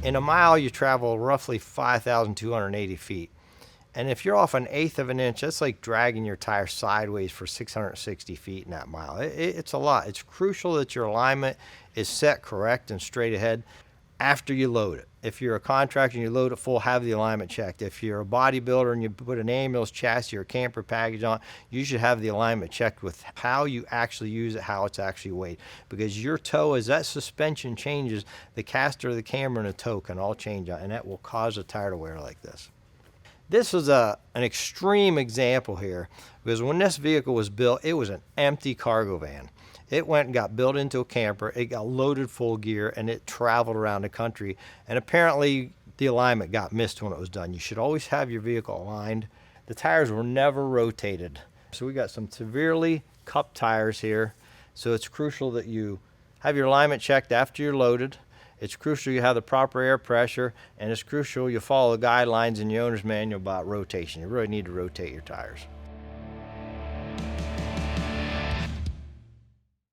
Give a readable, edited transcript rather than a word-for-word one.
In a mile, you travel roughly 5,280 feet. And if you're off an eighth of an inch, that's like dragging your tire sideways for 660 feet in that mile. It's a lot. It's crucial that your alignment is set correct and straight ahead after you load it. If you're a contractor and you load it full, have the alignment checked. If you're a bodybuilder and you put an ambulance chassis or camper package on, you should have the alignment checked with how you actually use it, how it's actually weighed. Because your toe, as that suspension changes, the caster, the camber, and the toe can all change, and that will cause a tire to wear like this. This is an extreme example here, because when this vehicle was built, it was an empty cargo van. It went and got built into a camper, it got loaded full gear, and it traveled around the country. And apparently the alignment got missed when it was done. You should always have your vehicle aligned. The tires were never rotated. So we got some severely cupped tires here. So it's crucial that you have your alignment checked after you're loaded. It's crucial you have the proper air pressure, and it's crucial you follow the guidelines in the owner's manual about rotation. You really need to rotate your tires.